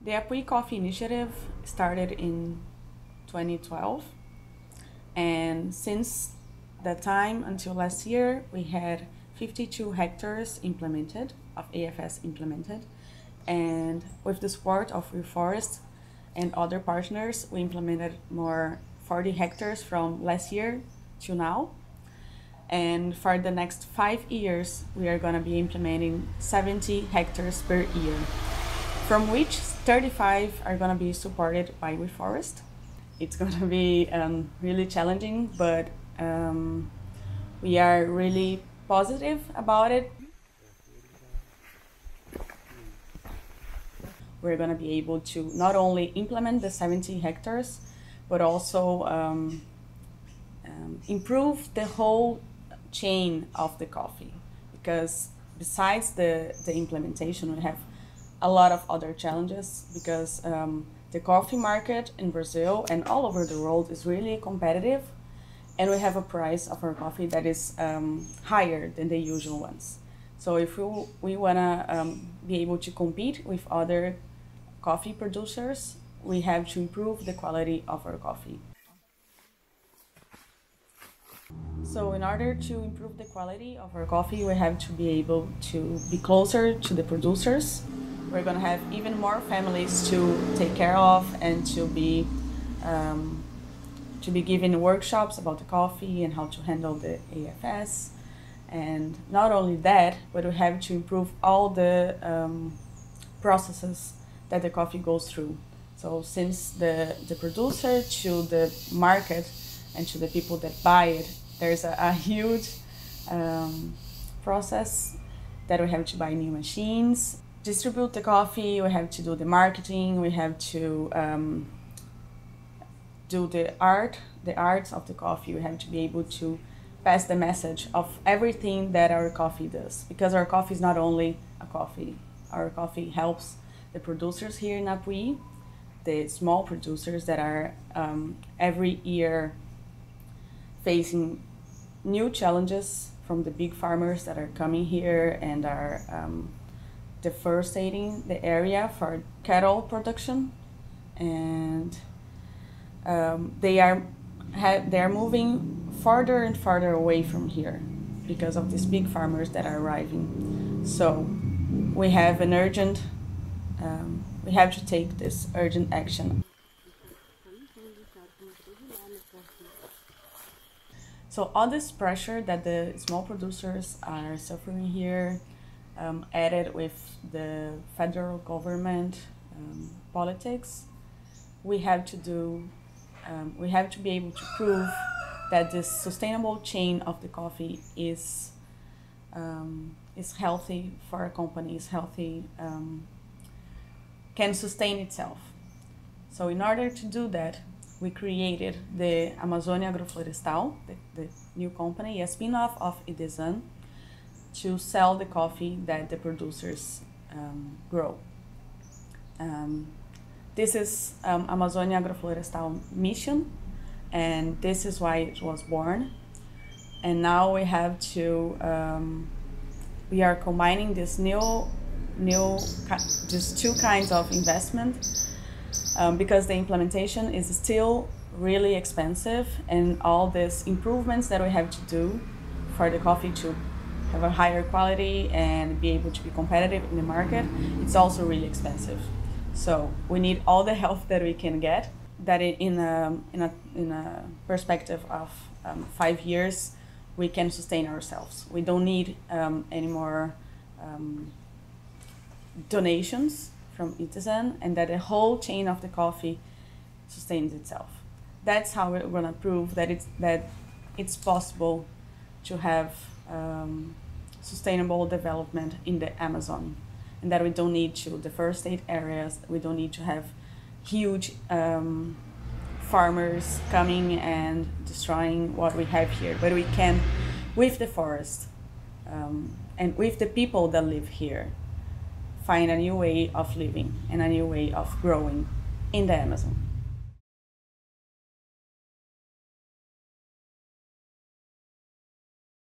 The Apuí Coffee Initiative started in 2012, and since that time until last year, we had 52 hectares implemented, of AFS implemented, and with the support of Reforest and other partners, we implemented more 40 hectares from last year to now. And for the next 5 years, we are going to be implementing 70 hectares per year, from which 35 are going to be supported by Reforest. It's going to be really challenging, but we are really positive about it. We're going to be able to not only implement the 70 hectares, but also improve the whole chain of the coffee, because besides the implementation, we have a lot of other challenges, because the coffee market in Brazil and all over the world is really competitive, and we have a price of our coffee that is higher than the usual ones. So if we want to be able to compete with other coffee producers, we have to improve the quality of our coffee. So in order to improve the quality of our coffee, we have to be able to be closer to the producers. We're going to have even more families to take care of, and to be given workshops about the coffee and how to handle the AFS. And not only that, but we have to improve all the processes that the coffee goes through. So since the producer to the market and to the people that buy it, there's a huge process that we have to buy new machines, distribute the coffee, we have to do the marketing, we have to do the arts of the coffee. We have to be able to pass the message of everything that our coffee does, because our coffee is not only a coffee. Our coffee helps the producers here in Apuí, the small producers that are every year facing new challenges from the big farmers that are coming here and are deforesting the area for cattle production, and they are moving farther and farther away from here because of these big farmers that are arriving. So we have an urgent, we have to take this urgent action. So all this pressure that the small producers are suffering here, added with the federal government politics, we have to be able to prove that this sustainable chain of the coffee is healthy for a company, is healthy, can sustain itself. So in order to do that, we created the Amazônia Agroflorestal, the new company, a spin-off of Idesan, to sell the coffee that the producers grow. This is Amazônia Agroflorestal mission, and this is why it was born. And now we have to, we are combining these two kinds of investment, because the implementation is still really expensive, and all these improvements that we have to do for the coffee to have a higher quality and be able to be competitive in the market, it's also really expensive. So we need all the help that we can get, that in a perspective of 5 years, we can sustain ourselves. We don't need any more donations from Idesan, and that the whole chain of the coffee sustains itself. That's how we're going to prove that it's possible to have sustainable development in the Amazon, and that we don't need to deforestate areas. We don't need to have huge farmers coming and destroying what we have here, but we can, with the forest and with the people that live here, find a new way of living and a new way of growing in the Amazon.